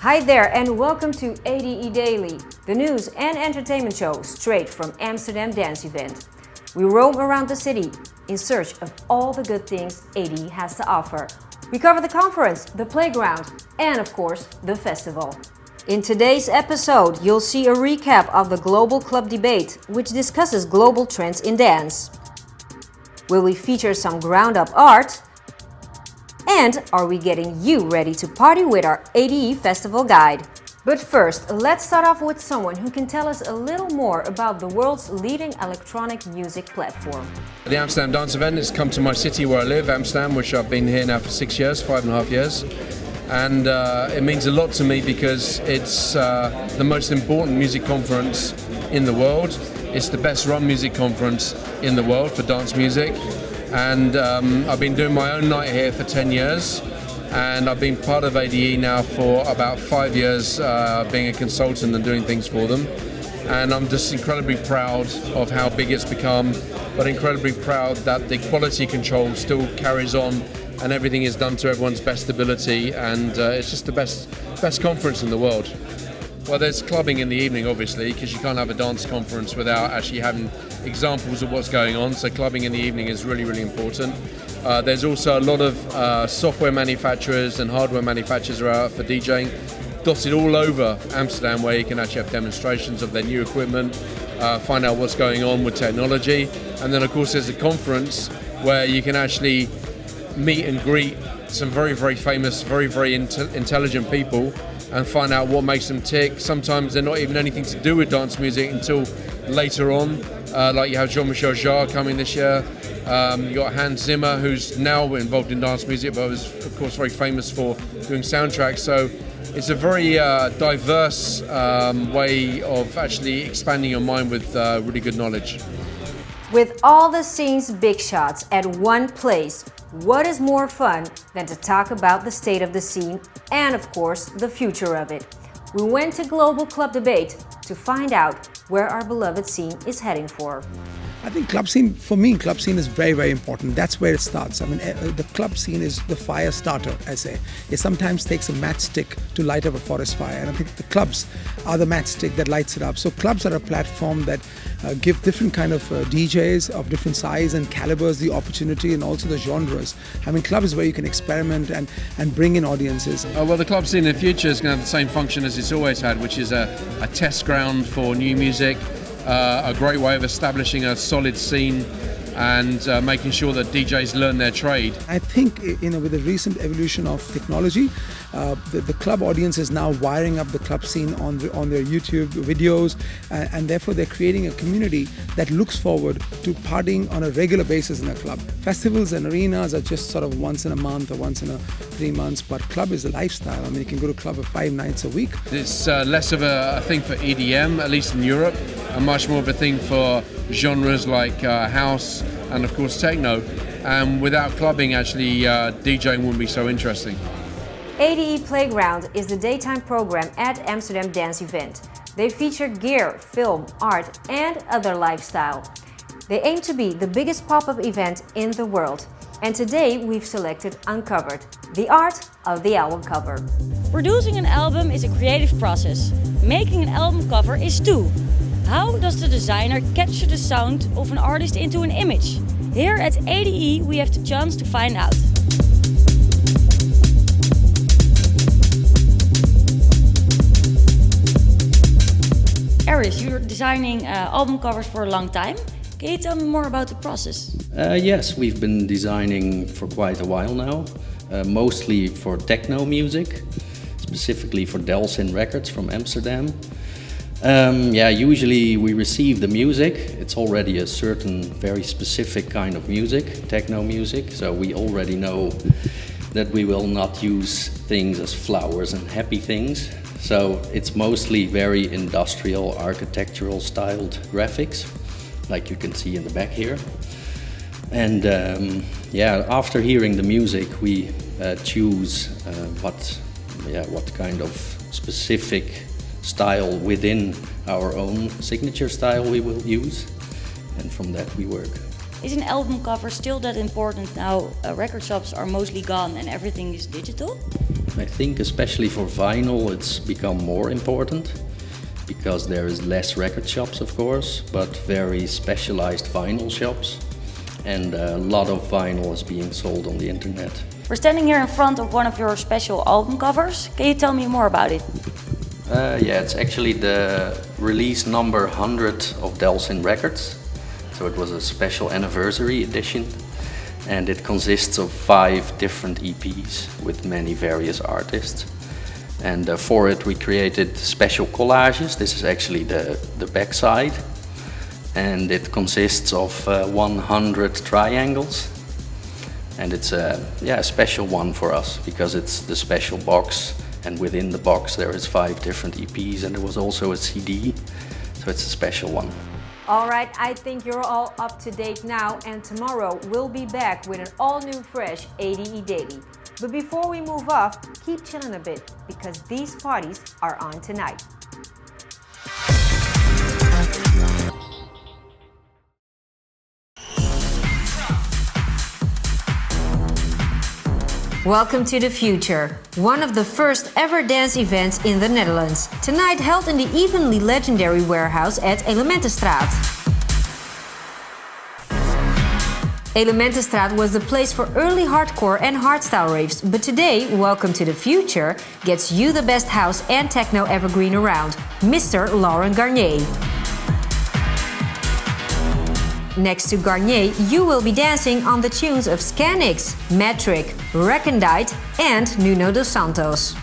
Hi there and welcome to ADE Daily, the news and entertainment show straight from Amsterdam Dance Event. We roam around the city in search of all the good things ADE has to offer. We cover the conference, the playground, and of course, the festival. In today's episode, you'll see a recap of the Global Club Debate, which discusses global trends in dance. Will we feature some ground-up art? And are we getting you ready to party with our ADE Festival Guide? But first, let's start off with someone who can tell us a little more about the world's leading electronic music platform. The Amsterdam Dance Event has come to my city where I live, Amsterdam, which I've been here now for 6 years, 5.5 years. And it means a lot to me because it's the most important music conference in the world. It's the best run music conference in the world for dance music. And I've been doing my own night here for 10 years. And I've been part of ADE now for about 5 years, being a consultant and doing things for them. And I'm just incredibly proud of how big it's become, but incredibly proud that the quality control still carries on and everything is done to everyone's best ability. And it's just the best conference in the world. Well, there's clubbing in the evening, obviously, because you can't have a dance conference without actually having examples of what's going on. So clubbing in the evening is really, really important. There's also a lot of software manufacturers and hardware manufacturers are out for DJing, dotted all over Amsterdam, where you can actually have demonstrations of their new equipment, find out what's going on with technology. And then, of course, there's a conference where you can actually meet and greet some very, very famous, very, very intelligent people and find out what makes them tick. Sometimes they're not even anything to do with dance music until later on. Like you have Jean-Michel Jarre coming this year. You got Hans Zimmer, who's now involved in dance music, but was of course very famous for doing soundtracks. So it's a very diverse way of actually expanding your mind with really good knowledge. With all the scene's big shots at one place, what is more fun than to talk about the state of the scene and, of course, the future of it? We went to Global Club Debate to find out where our beloved scene is heading for. I think club scene is very, very important. That's where it starts. I mean, the club scene is the fire starter, I say. It sometimes takes a matchstick to light up a forest fire. And I think the clubs are the matchstick that lights it up. So clubs are a platform that give different kind of DJs of different size and calibers the opportunity and also the genres. I mean, club is where you can experiment and bring in audiences. Well, the club scene in the future is going to have the same function as it's always had, which is a test ground for new music. A great way of establishing a solid scene and making sure that DJs learn their trade. I think, with the recent evolution of technology, the club audience is now wiring up the club scene on their YouTube videos, and therefore they're creating a community that looks forward to partying on a regular basis in a club. Festivals and arenas are just sort of once in a month or once in 3 months, but club is a lifestyle. I mean, you can go to club 5 nights a week. It's less of a thing for EDM, at least in Europe, and much more of a thing for genres like house and of course techno. And without clubbing, actually, DJing wouldn't be so interesting. ADE Playground is the daytime program at Amsterdam Dance Event. They feature gear, film, art, and other lifestyle. They aim to be the biggest pop-up event in the world. And today we've selected Uncovered, the art of the album cover. Producing an album is a creative process. Making an album cover is too. How does the designer capture the sound of an artist into an image? Here at ADE we have the chance to find out. Aris, you're designing album covers for a long time. Can you tell me more about the process? Yes, we've been designing for quite a while now, mostly for techno music, specifically for Delsin Records from Amsterdam. Usually we receive the music. It's already a certain very specific kind of music, techno music, so we already know that we will not use things as flowers and happy things. So it's mostly very industrial, architectural styled graphics, like you can see in the back here. And after hearing the music, we choose what kind of specific style within our own signature style we will use, and from that we work. Is an album cover still that important now? Record shops are mostly gone and everything is digital? I think especially for vinyl it's become more important because there is less record shops, of course, but very specialized vinyl shops, and a lot of vinyl is being sold on the internet. We're standing here in front of one of your special album covers. Can you tell me more about it? Yeah, it's actually the release number 100 of Delsin Records. So it was a special anniversary edition, and it consists of 5 different EPs with many various artists. And for it we created special collages. This is actually the back side, and it consists of 100 triangles. And it's a special one for us because it's the special box, and within the box there is 5 different EPs, and there was also a CD, so it's a special one. All right, I think you're all up to date now, and tomorrow we'll be back with an all-new fresh ADE Daily. But before we move off, keep chilling a bit because these parties are on tonight. Welcome to the future, one of the first ever dance events in the Netherlands. Tonight held in the evenly legendary warehouse at Elementenstraat. Elementenstraat was the place for early hardcore and hardstyle raves, but today Welcome to the Future gets you the best house and techno evergreen around, Mr. Laurent Garnier. Next to Garnier, you will be dancing on the tunes of Scanix, Metric, Recondite and Nuno dos Santos.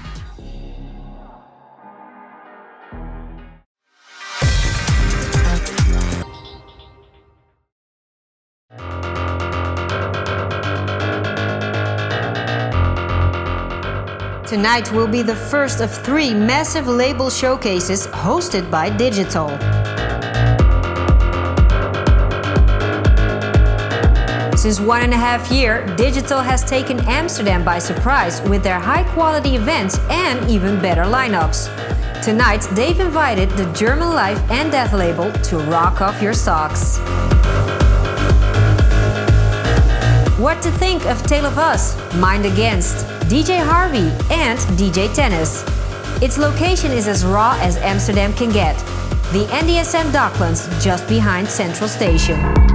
Tonight will be the first of 3 massive label showcases hosted by Digital. Since 1.5 years, Digital has taken Amsterdam by surprise with their high-quality events and even better lineups. Tonight, they've invited the German Life and Death label to rock off your socks. What to think of Tale of Us, Mind Against, DJ Harvey and DJ Tennis. Its location is as raw as Amsterdam can get. The NDSM Docklands just behind Central Station.